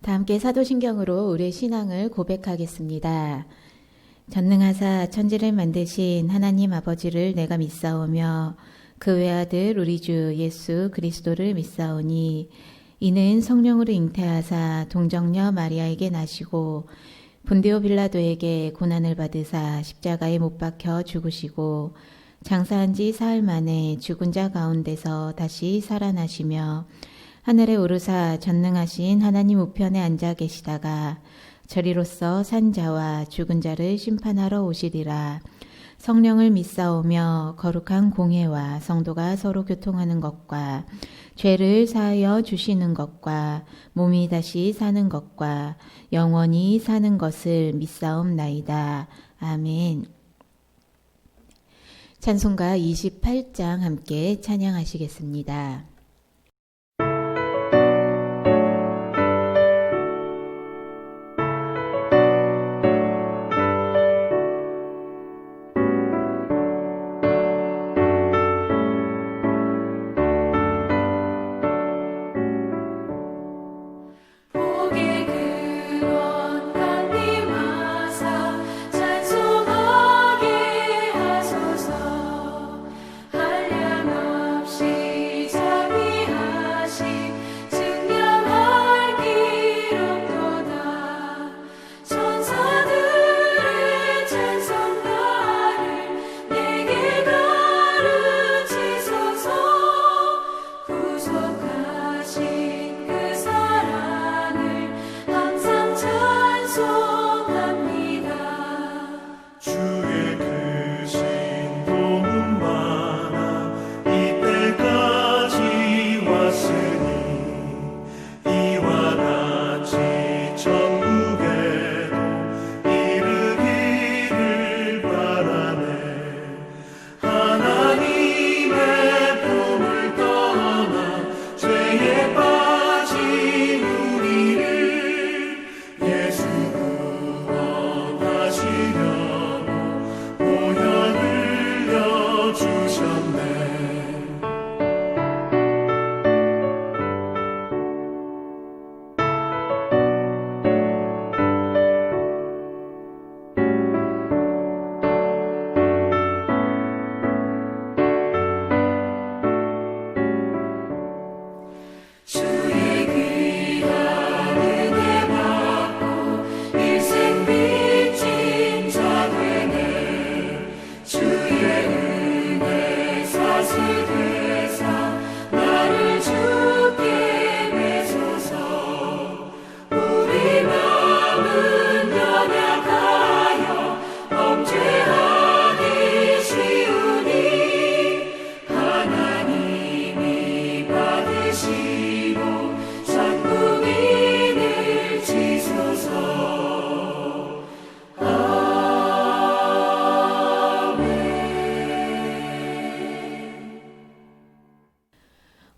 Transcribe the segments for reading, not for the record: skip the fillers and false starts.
다 함께 사도신경으로 우리의 신앙을 고백하겠습니다. 전능하사 천지를 만드신 하나님 아버지를 내가 믿사오며 그 외아들 우리 주 예수 그리스도를 믿사오니 이는 성령으로 잉태하사 동정녀 마리아에게 나시고 본디오 빌라도에게 고난을 받으사 십자가에 못 박혀 죽으시고 장사한 지 사흘 만에 죽은 자 가운데서 다시 살아나시며 하늘에 오르사 전능하신 하나님 우편에 앉아 계시다가 저리로서 산 자와 죽은 자를 심판하러 오시리라. 성령을 믿사오며 거룩한 공회와 성도가 서로 교통하는 것과 죄를 사하여 주시는 것과 몸이 다시 사는 것과 영원히 사는 것을 믿사옵나이다. 아멘. 찬송가 28장 함께 찬양하시겠습니다.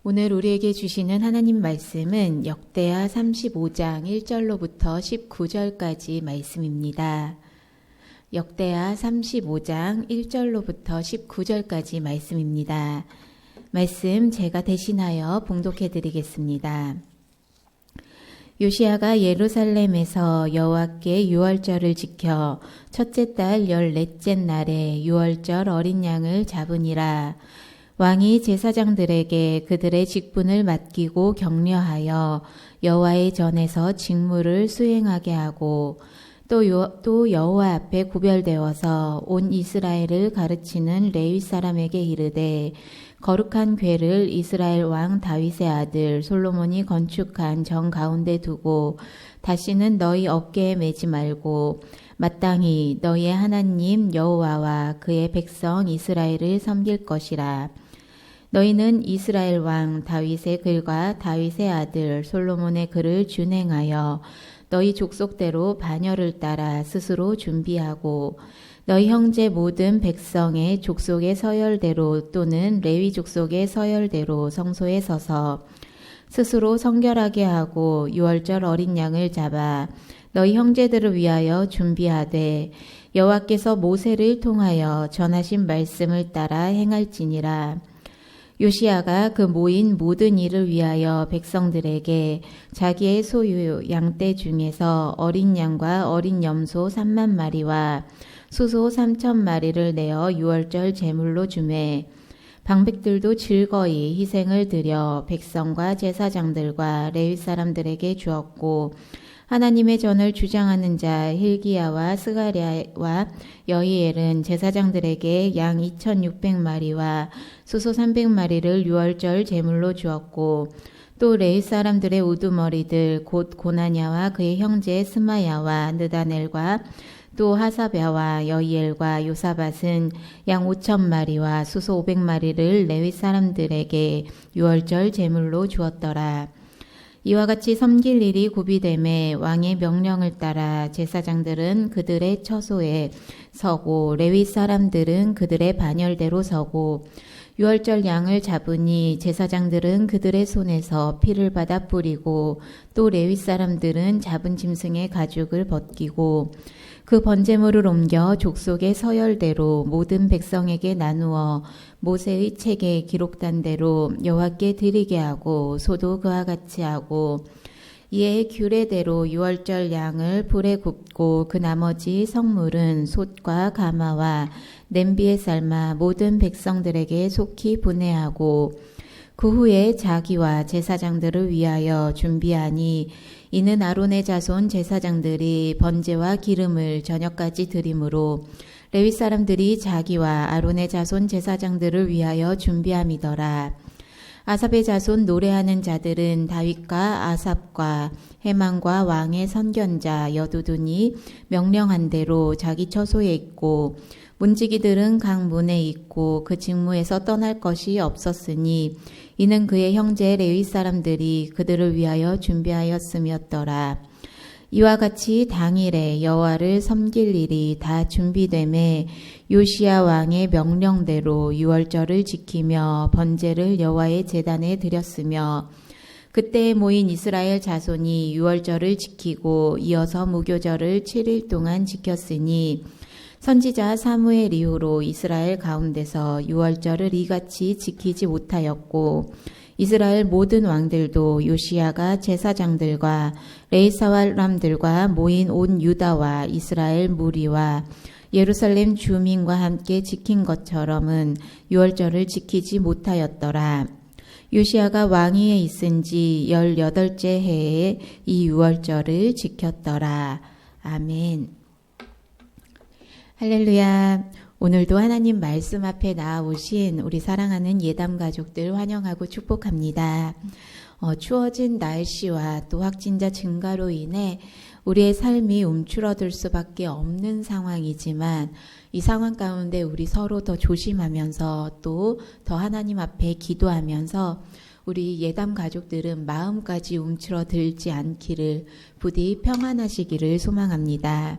오늘 우리에게 주시는 하나님 말씀은 역대하 35장 1절로부터 19절까지 말씀입니다. 역대하 35장 1절로부터 19절까지 말씀입니다. 말씀 제가 대신하여 봉독해 드리겠습니다. 요시야가 예루살렘에서 여호와께 유월절을 지켜 첫째 달 14째 날에 유월절 어린 양을 잡으니라. 왕이 제사장들에게 그들의 직분을 맡기고 격려하여 여호와의 전에서 직무를 수행하게 하고 또 여호와 앞에 구별되어서 온 이스라엘을 가르치는 레위 사람에게 이르되 거룩한 궤를 이스라엘 왕 다윗의 아들 솔로몬이 건축한 정 가운데 두고 다시는 너희 어깨에 매지 말고 마땅히 너희의 하나님 여호와와 그의 백성 이스라엘을 섬길 것이라. 너희는 이스라엘 왕 다윗의 글과 다윗의 아들 솔로몬의 글을 준행하여 너희 족속대로 반열을 따라 스스로 준비하고 너희 형제 모든 백성의 족속의 서열대로 또는 레위 족속의 서열대로 성소에 서서 스스로 성결하게 하고 유월절 어린 양을 잡아 너희 형제들을 위하여 준비하되 여호와께서 모세를 통하여 전하신 말씀을 따라 행할지니라. 요시야가 그 모인 모든 일을 위하여 백성들에게 자기의 소유 양떼 중에서 어린 양과 어린 염소 3만 마리와 수소 3천 마리를 내어 유월절 제물로 주매 방백들도 즐거이 희생을 드려 백성과 제사장들과 레위 사람들에게 주었고 하나님의 전을 주장하는 자 hil기야와 스가랴와 여히엘은 제사장들에게 양 2,600마리와 수소 300마리를 유월절 제물로 주었고 또 레위 사람들의 우두머리들 곧 고나냐와 그의 형제 스마야와 느다넬과 또 하사랴와 여히엘과 요사밧은 양 5,000마리와 수소 500마리를 레위 사람들에게 유월절 제물로 주었더라. 이와 같이 섬길 일이 고비되매 왕의 명령을 따라 제사장들은 그들의 처소에 서고 레위 사람들은 그들의 반열대로 서고 유월절 양을 잡으니 제사장들은 그들의 손에서 피를 받아 뿌리고 또 레위 사람들은 잡은 짐승의 가죽을 벗기고 그 번제물을 옮겨 족속의 서열대로 모든 백성에게 나누어 모세의 책에 기록된 대로 여호와께 드리게 하고 소도 그와 같이 하고 이에 규례대로 유월절 양을 불에 굽고 그 나머지 성물은 솥과 가마와 냄비에 삶아 모든 백성들에게 속히 분해하고 그 후에 자기와 제사장들을 위하여 준비하니 이는 아론의 자손 제사장들이 번제와 기름을 저녁까지 드림으로 레위 사람들이 자기와 아론의 자손 제사장들을 위하여 준비함이더라. 아삽의 자손 노래하는 자들은 다윗과 아삽과 헤만과 왕의 선견자 여두둔이 명령한 대로 자기 처소에 있고 문지기들은 각 문에 있고 그 직무에서 떠날 것이 없었으니 이는 그의 형제 레위 사람들이 그들을 위하여 준비하였음이었더라. 이와 같이 당일에 여호와를 섬길 일이 다 준비되매 요시야 왕의 명령대로 유월절을 지키며 번제를 여호와의 제단에 드렸으며 그때 모인 이스라엘 자손이 유월절을 지키고 이어서 무교절을 7일 동안 지켰으니 선지자 사무엘 이후로 이스라엘 가운데서 유월절을 이같이 지키지 못하였고 이스라엘 모든 왕들도 요시야가 제사장들과 레위 사람들과 모인 온 유다와 이스라엘 무리와 예루살렘 주민과 함께 지킨 것처럼은 유월절을 지키지 못하였더라. 요시야가 왕위에 있은 지 18째 해에 이 유월절을 지켰더라. 아멘. 할렐루야. 오늘도 하나님 말씀 앞에 나아오신 우리 사랑하는 예담 가족들 환영하고 축복합니다. 추워진 날씨와 또 확진자 증가로 인해 우리의 삶이 움츠러들 수밖에 없는 상황이지만 이 상황 가운데 우리 서로 더 조심하면서 또 더 하나님 앞에 기도하면서 우리 예담 가족들은 마음까지 움츠러들지 않기를 부디 평안하시기를 소망합니다.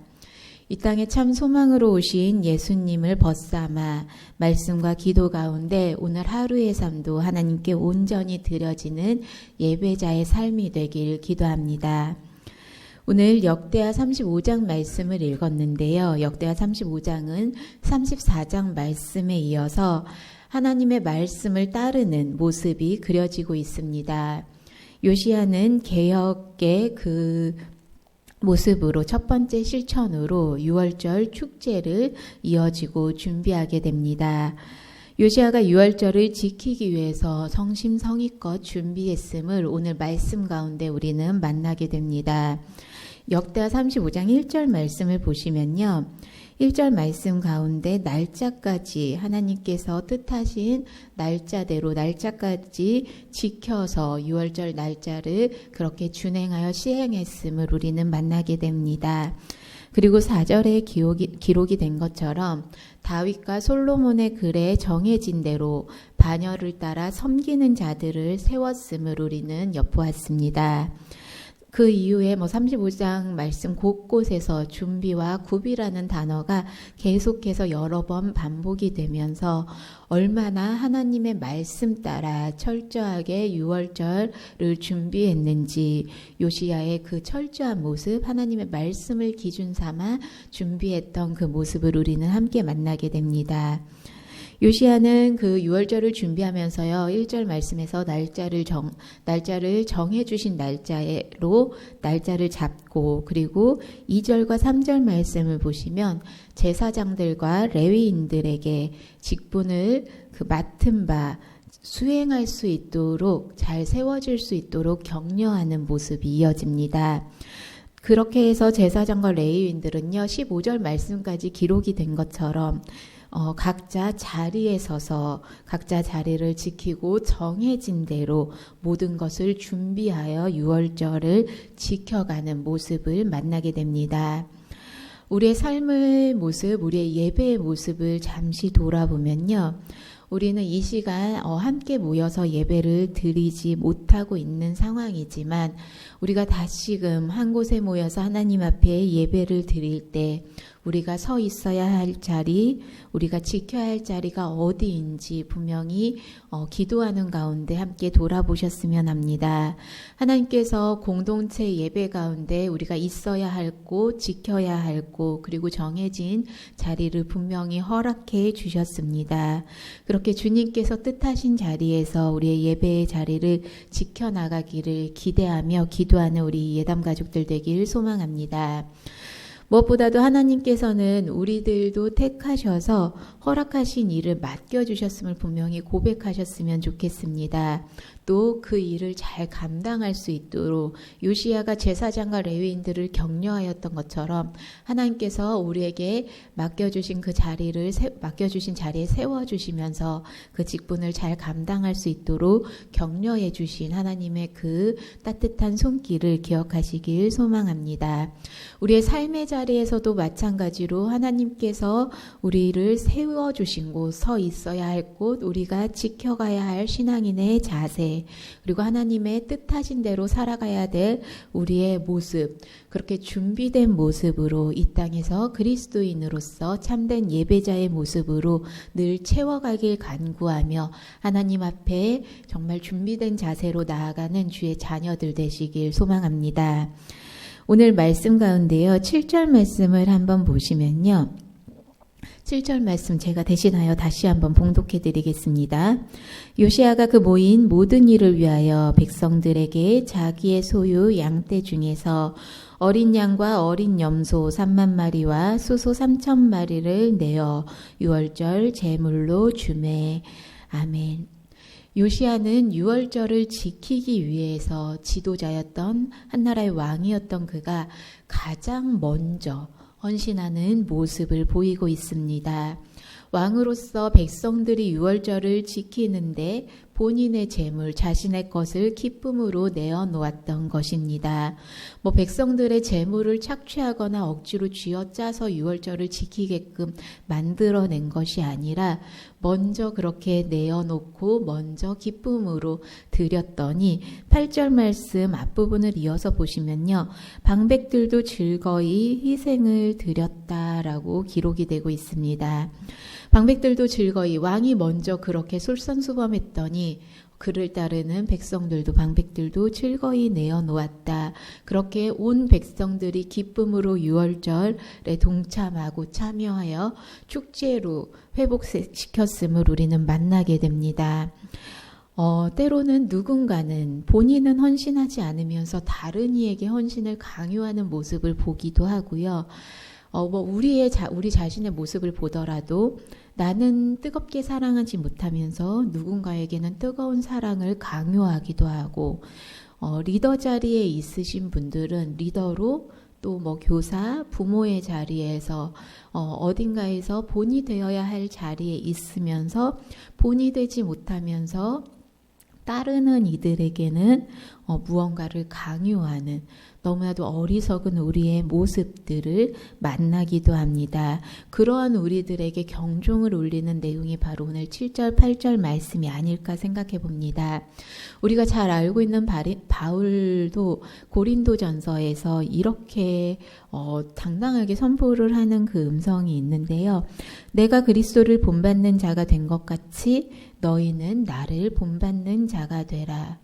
이 땅에 참 소망으로 오신 예수님을 벗삼아 말씀과 기도 가운데 오늘 하루의 삶도 하나님께 온전히 드려지는 예배자의 삶이 되길 기도합니다. 오늘 역대하 35장 말씀을 읽었는데요. 역대하 35장은 34장 말씀에 이어서 하나님의 말씀을 따르는 모습이 그려지고 있습니다. 요시야는 개혁의 그 모습으로 첫 번째 실천으로 유월절 축제를 이어지고 준비하게 됩니다. 요시야가 유월절을 지키기 위해서 성심성의껏 준비했음을 오늘 말씀 가운데 우리는 만나게 됩니다. 역대하 35장 1절 말씀을 보시면요. 1절 말씀 가운데 날짜까지 하나님께서 뜻하신 날짜대로 날짜까지 지켜서 유월절 날짜를 그렇게 준행하여 시행했음을 우리는 만나게 됩니다. 그리고 4절에 기록이 된 것처럼 다윗과 솔로몬의 글에 정해진 대로 반열을 따라 섬기는 자들을 세웠음을 우리는 엿보았습니다. 그 이후에 35장 말씀 곳곳에서 준비와 굽이라는 단어가 계속해서 여러 번 반복이 되면서 얼마나 하나님의 말씀 따라 철저하게 유월절을 준비했는지 요시야의 그 철저한 모습, 하나님의 말씀을 기준 삼아 준비했던 그 모습을 우리는 함께 만나게 됩니다. 요시야는 그 유월절을 준비하면서요, 1절 말씀에서 날짜를 정해 주신 날짜로 날짜를 잡고, 그리고 2절과 3절 말씀을 보시면 제사장들과 레위인들에게 직분을 맡은 바 수행할 수 있도록, 잘 세워질 수 있도록 격려하는 모습이 이어집니다. 그렇게 해서 제사장과 레위인들은요, 15절 말씀까지 기록이 된 것처럼 각자 자리에 서서 각자 자리를 지키고 정해진 대로 모든 것을 준비하여 유월절을 지켜가는 모습을 만나게 됩니다. 우리의 삶의 모습, 우리의 예배의 모습을 잠시 돌아보면요, 우리는 이 시간 함께 모여서 예배를 드리지 못하고 있는 상황이지만, 우리가 다시금 한 곳에 모여서 하나님 앞에 예배를 드릴 때 우리가 서 있어야 할 자리, 우리가 지켜야 할 자리가 어디인지 분명히 기도하는 가운데 함께 돌아보셨으면 합니다. 하나님께서 공동체 예배 가운데 우리가 있어야 할 곳, 지켜야 할 곳, 그리고 정해진 자리를 분명히 허락해 주셨습니다. 그렇게 주님께서 뜻하신 자리에서 우리의 예배의 자리를 지켜나가기를 기대하며 기도하는 우리 예담 가족들 되길 소망합니다. 무엇보다도 하나님께서는 우리들도 택하셔서 허락하신 일을 맡겨주셨음을 분명히 고백하셨으면 좋겠습니다. 또 그 일을 잘 감당할 수 있도록 요시야가 제사장과 레위인들을 격려하였던 것처럼 하나님께서 우리에게 맡겨주신 자리에 세워주시면서 그 직분을 잘 감당할 수 있도록 격려해 주신 하나님의 그 따뜻한 손길을 기억하시길 소망합니다. 우리의 삶의 자리에서도 마찬가지로 하나님께서 우리를 세워주신 곳, 서 있어야 할 곳, 우리가 지켜가야 할 신앙인의 자세, 그리고 하나님의 뜻하신 대로 살아가야 될 우리의 모습, 그렇게 준비된 모습으로 이 땅에서 그리스도인으로서 참된 예배자의 모습으로 늘 채워가길 간구하며 하나님 앞에 정말 준비된 자세로 나아가는 주의 자녀들 되시길 소망합니다. 오늘 말씀 가운데요, 7절 말씀을 한번 보시면요, 7절 말씀 제가 대신하여 다시 한번 봉독해 드리겠습니다. 요시야가 그 모인 모든 일을 위하여 백성들에게 자기의 소유 양떼 중에서 어린 양과 어린 염소 3만 마리와 수소 3천 마리를 내어 유월절 제물로 주매. 아멘. 요시야는 유월절을 지키기 위해서 지도자였던 한나라의 왕이었던 그가 가장 먼저 헌신하는 모습을 보이고 있습니다. 왕으로서 백성들이 유월절을 지키는데 본인의 재물, 자신의 것을 기쁨으로 내어놓았던 것입니다. 백성들의 재물을 착취하거나 억지로 쥐어짜서 유월절을 지키게끔 만들어낸 것이 아니라 먼저 그렇게 내어놓고 먼저 기쁨으로 드렸더니 8절 말씀 앞부분을 이어서 보시면요, 방백들도 즐거이 희생을 드렸다라고 기록이 되고 있습니다. 방백들도 즐거이, 왕이 먼저 그렇게 솔선수범했더니 그를 따르는 백성들도, 방백들도 즐거이 내어놓았다. 그렇게 온 백성들이 기쁨으로 유월절에 동참하고 참여하여 축제로 회복시켰음을 우리는 만나게 됩니다. 때로는 누군가는 본인은 헌신하지 않으면서 다른 이에게 헌신을 강요하는 모습을 보기도 하고요. 우리 자신의 모습을 보더라도 나는 뜨겁게 사랑하지 못하면서 누군가에게는 뜨거운 사랑을 강요하기도 하고, 리더 자리에 있으신 분들은 리더로 또 교사, 부모의 자리에서 어딘가에서 본이 되어야 할 자리에 있으면서 본이 되지 못하면서 따르는 이들에게는 무언가를 강요하는 너무나도 어리석은 우리의 모습들을 만나기도 합니다. 그러한 우리들에게 경종을 울리는 내용이 바로 오늘 7절, 8절 말씀이 아닐까 생각해 봅니다. 우리가 잘 알고 있는 바울도 고린도전서에서 이렇게 당당하게 선포를 하는 그 음성이 있는데요. 내가 그리스도를 본받는 자가 된 것 같이 너희는 나를 본받는 자가 되라.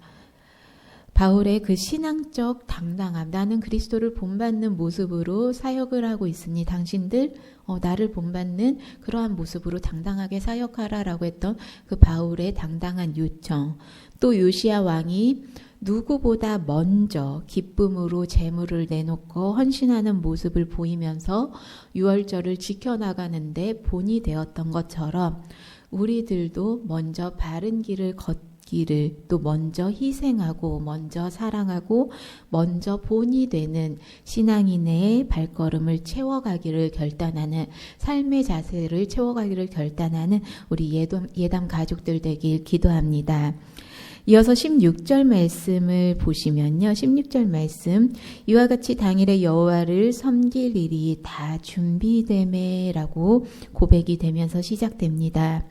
바울의 그 신앙적 당당함, 나는 그리스도를 본받는 모습으로 사역을 하고 있으니 당신들 나를 본받는 그러한 모습으로 당당하게 사역하라라고 했던 그 바울의 당당한 요청. 또 요시야 왕이 누구보다 먼저 기쁨으로 제물을 내놓고 헌신하는 모습을 보이면서 유월절을 지켜나가는데 본이 되었던 것처럼 우리들도 먼저 바른 길을 걷기를, 또 먼저 희생하고 먼저 사랑하고 먼저 본이 되는 신앙인의 발걸음을 채워가기를 결단하는, 삶의 자세를 채워가기를 결단하는 우리 예담 가족들 되길 기도합니다. 이어서 16절 말씀을 보시면요. 16절 말씀, 이와 같이 당일에 여호와를 섬길 일이 다 준비되매라고 고백이 되면서 시작됩니다.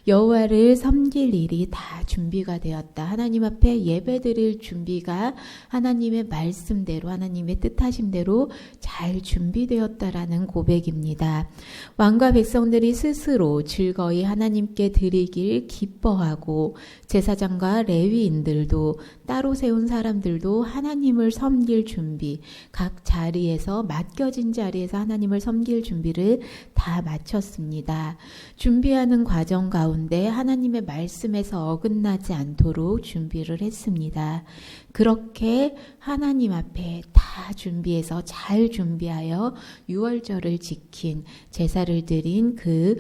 여호와를 섬길 일이 다 준비가 되었다. 하나님 앞에 예배드릴 준비가 하나님의 말씀대로, 하나님의 뜻하심대로 잘 준비되었다라는 고백입니다. 왕과 백성들이 스스로 즐거이 하나님께 드리길 기뻐하고, 제사장과 레위인들도, 따로 세운 사람들도 하나님을 섬길 준비, 각 자리에서, 맡겨진 자리에서 하나님을 섬길 준비를 다 마쳤습니다. 준비하는 과정 가운데 하나님의 말씀에서 어긋나지 않도록 준비를 했습니다. 그렇게 하나님 앞에 다 준비해서, 잘 준비하여 유월절을 지킨, 제사를 드린 그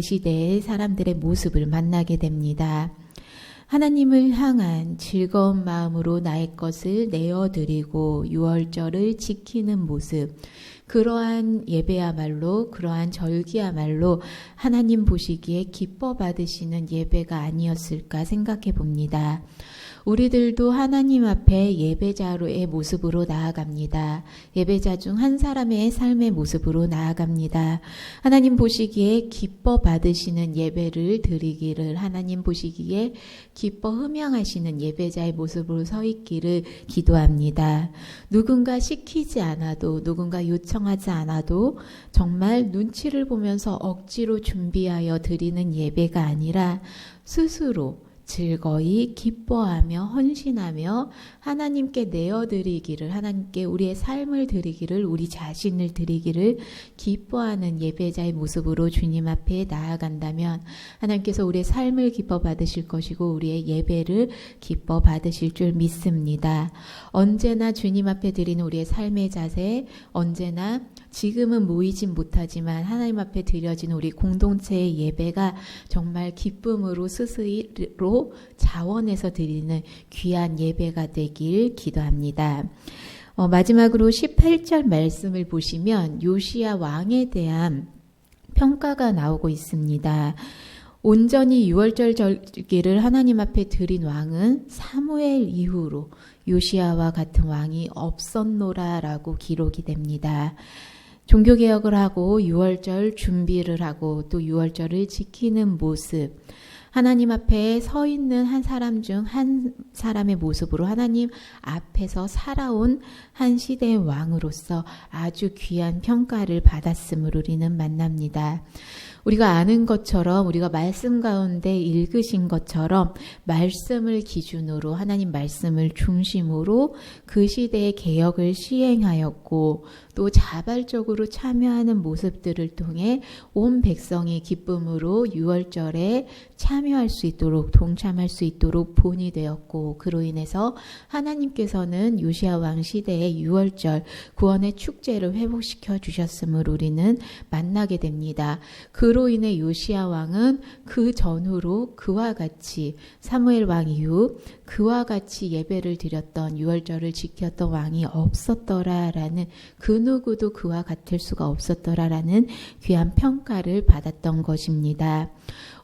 시대의 사람들의 모습을 만나게 됩니다. 하나님을 향한 즐거운 마음으로 나의 것을 내어드리고 유월절을 지키는 모습, 그러한 예배야말로, 그러한 절기야말로 하나님 보시기에 기뻐 받으시는 예배가 아니었을까 생각해 봅니다. 우리들도 하나님 앞에 예배자로의 모습으로 나아갑니다. 예배자 중 한 사람의 삶의 모습으로 나아갑니다. 하나님 보시기에 기뻐 받으시는 예배를 드리기를, 하나님 보시기에 기뻐 흠양하시는 예배자의 모습으로 서 있기를 기도합니다. 누군가 시키지 않아도, 누군가 요청하지 않아도 정말 눈치를 보면서 억지로 준비하여 드리는 예배가 아니라 스스로 즐거이 기뻐하며 헌신하며 하나님께 내어드리기를, 하나님께 우리의 삶을 드리기를, 우리 자신을 드리기를 기뻐하는 예배자의 모습으로 주님 앞에 나아간다면 하나님께서 우리의 삶을 기뻐 받으실 것이고 우리의 예배를 기뻐 받으실 줄 믿습니다. 언제나 주님 앞에 드리는 우리의 삶의 자세, 언제나 지금은 모이진 못하지만 하나님 앞에 드려진 우리 공동체의 예배가 정말 기쁨으로, 스스로 자원해서 드리는 귀한 예배가 되길 기도합니다. 마지막으로 18절 말씀을 보시면 요시야 왕에 대한 평가가 나오고 있습니다. 온전히 유월절 절기를 하나님 앞에 드린 왕은 사무엘 이후로 요시야와 같은 왕이 없었노라라고 기록이 됩니다. 종교개혁을 하고 유월절 준비를 하고 또 유월절을 지키는 모습, 하나님 앞에 서 있는 한 사람 중 한 사람의 모습으로 하나님 앞에서 살아온 한 시대의 왕으로서 아주 귀한 평가를 받았음을 우리는 만납니다. 우리가 아는 것처럼, 우리가 말씀 가운데 읽으신 것처럼 말씀을 기준으로, 하나님 말씀을 중심으로 그 시대의 개혁을 시행하였고 또 자발적으로 참여하는 모습들을 통해 온 백성이 기쁨으로 유월절에 참여할 수 있도록, 동참할 수 있도록 본이 되었고, 그로 인해서 하나님께서는 요시야 왕 시대의 유월절 구원의 축제를 회복시켜 주셨음을 우리는 만나게 됩니다. 그로 인해 요시야 왕은 그 전후로 그와 같이, 사무엘 왕 이후 그와 같이 예배를 드렸던, 유월절을 지켰던 왕이 없었더라라는, 그 누구도 그와 같을 수가 없었더라라는 귀한 평가를 받았던 것입니다.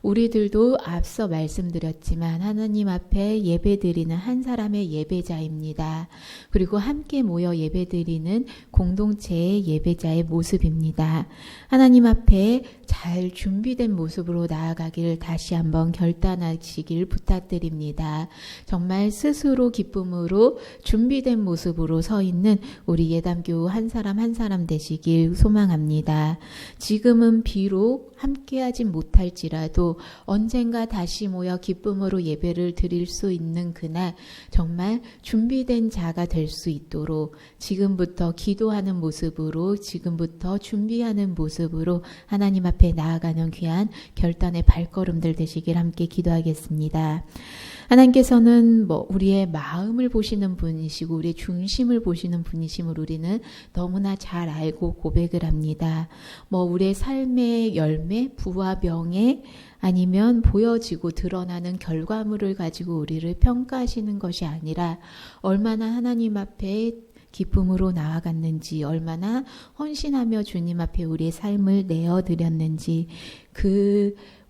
우리들도 앞서 말씀드렸지만 하나님 앞에 예배드리는 한 사람의 예배자입니다. 그리고 함께 모여 예배드리는 공동체의 예배자의 모습입니다. 하나님 앞에 잘 준비된 모습으로 나아가길 다시 한번 결단하시길 부탁드립니다. 정말 스스로 기쁨으로 준비된 모습으로 서 있는 우리 예담교우 한 사람 한 사람 되시길 소망합니다. 지금은 비록 함께하진 못할지라도 언젠가 다시 모여 기쁨으로 예배를 드릴 수 있는 그날 정말 준비된 자가 될 수 있도록 지금부터 기도하는 모습으로 지금부터 준비하는 모습으로 하나님 앞에 나아가는 귀한 결단의 발걸음들 되시길 함께 기도하겠습니다. 하나님께서는 우리의 마음을 보시는 분이시고 우리의 중심을 보시는 분이심을 우리는 너무나 잘 알고 고백을 합니다. 우리의 삶의 열매, 부와 명예 아니면 보여지고 드러나는 결과물을 가지고 우리를 평가하시는 것이 아니라 얼마나 하나님 앞에 기쁨으로 나아갔는지, 얼마나 헌신하며 주님 앞에 우리의 삶을 내어드렸는지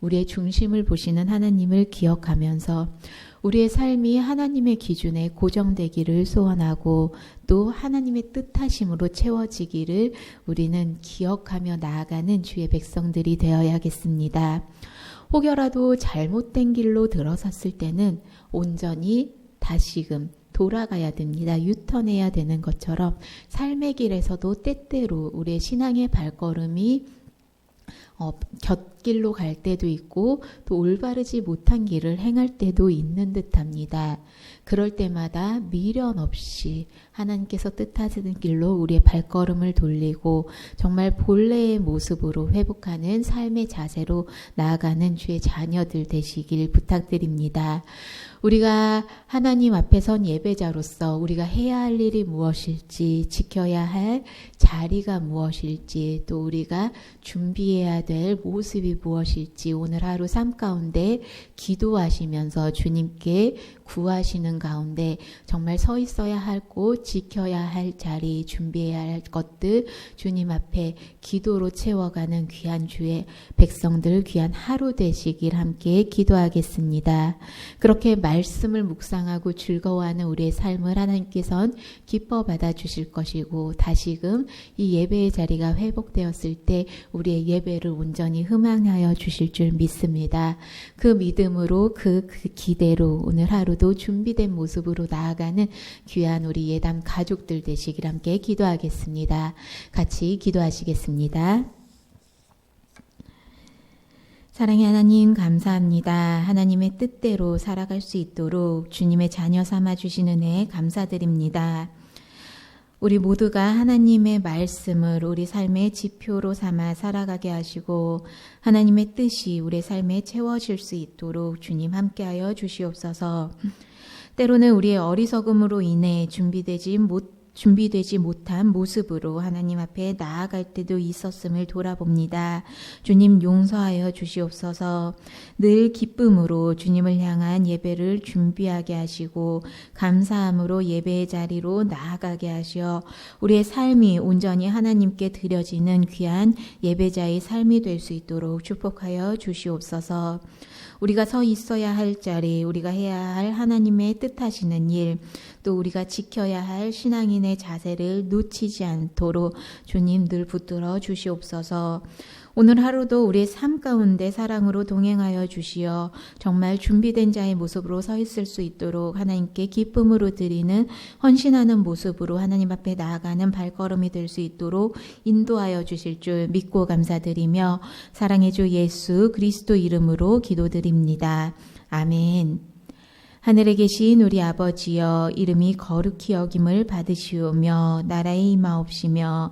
우리의 중심을 보시는 하나님을 기억하면서 우리의 삶이 하나님의 기준에 고정되기를 소원하고 또 하나님의 뜻하심으로 채워지기를 우리는 기억하며 나아가는 주의 백성들이 되어야겠습니다. 혹여라도 잘못된 길로 들어섰을 때는 온전히 다시금 돌아가야 됩니다. 유턴해야 되는 것처럼 삶의 길에서도 때때로 우리의 신앙의 발걸음이 곁길로 갈 때도 있고 또 올바르지 못한 길을 행할 때도 있는 듯합니다. 그럴 때마다 미련 없이 하나님께서 뜻하시는 길로 우리의 발걸음을 돌리고 정말 본래의 모습으로 회복하는 삶의 자세로 나아가는 주의 자녀들 되시길 부탁드립니다. 우리가 하나님 앞에 선 예배자로서 우리가 해야 할 일이 무엇일지, 지켜야 할 자리가 무엇일지, 또 우리가 준비해야 될 모습이 무엇일지 오늘 하루 삶 가운데 기도하시면서 주님께 구하시는 가운데 정말 서 있어야 할 곳, 지켜야 할 자리, 준비해야 할 것들 주님 앞에 기도로 채워가는 귀한 주의 백성들, 귀한 하루 되시길 함께 기도하겠습니다. 그렇게 말씀을 묵상하고 즐거워하는 우리의 삶을 하나님께서는 기뻐 받아주실 것이고 다시금 이 예배의 자리가 회복되었을 때 우리의 예배를 온전히 흠양하여 주실 줄 믿습니다. 그 믿음으로 그 기대로 오늘 하루도 준비된 모습으로 나아가는 귀한 우리 예담 가족들 되시길 함께 기도하겠습니다. 같이 기도하시겠습니다. 사랑의 하나님 감사합니다. 하나님의 뜻대로 살아갈 수 있도록 주님의 자녀 삼아 주신 은혜 감사드립니다. 우리 모두가 하나님의 말씀을 우리 삶의 지표로 삼아 살아가게 하시고 하나님의 뜻이 우리 삶에 채워질 수 있도록 주님 함께하여 주시옵소서. 때로는 우리의 어리석음으로 인해 준비되지 못한 모습으로 하나님 앞에 나아갈 때도 있었음을 돌아봅니다. 주님 용서하여 주시옵소서. 늘 기쁨으로 주님을 향한 예배를 준비하게 하시고 감사함으로 예배의 자리로 나아가게 하시어 우리의 삶이 온전히 하나님께 드려지는 귀한 예배자의 삶이 될 수 있도록 축복하여 주시옵소서. 우리가 서 있어야 할 자리, 우리가 해야 할 하나님의 뜻하시는 일, 또 우리가 지켜야 할 신앙인의 자세를 놓치지 않도록 주님 늘 붙들어 주시옵소서. 오늘 하루도 우리의 삶 가운데 사랑으로 동행하여 주시어 정말 준비된 자의 모습으로 서 있을 수 있도록 하나님께 기쁨으로 드리는 헌신하는 모습으로 하나님 앞에 나아가는 발걸음이 될 수 있도록 인도하여 주실 줄 믿고 감사드리며 사랑의 주 예수 그리스도 이름으로 기도드립니다. 아멘. 하늘에 계신 우리 아버지여 이름이 거룩히 여김을 받으시오며 나라의 임하옵시며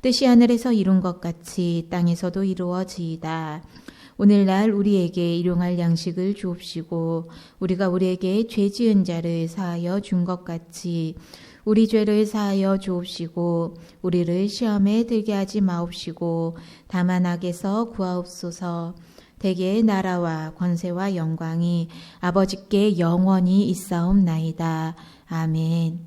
뜻이 하늘에서 이룬 것 같이 땅에서도 이루어지이다. 오늘날 우리에게 일용할 양식을 주옵시고 우리가 우리에게 죄 지은 자를 사하여 준 것 같이 우리 죄를 사하여 주옵시고 우리를 시험에 들게 하지 마옵시고 다만 악에서 구하옵소서. 대개의 나라와 권세와 영광이 아버지께 영원히 있사옵나이다. 아멘.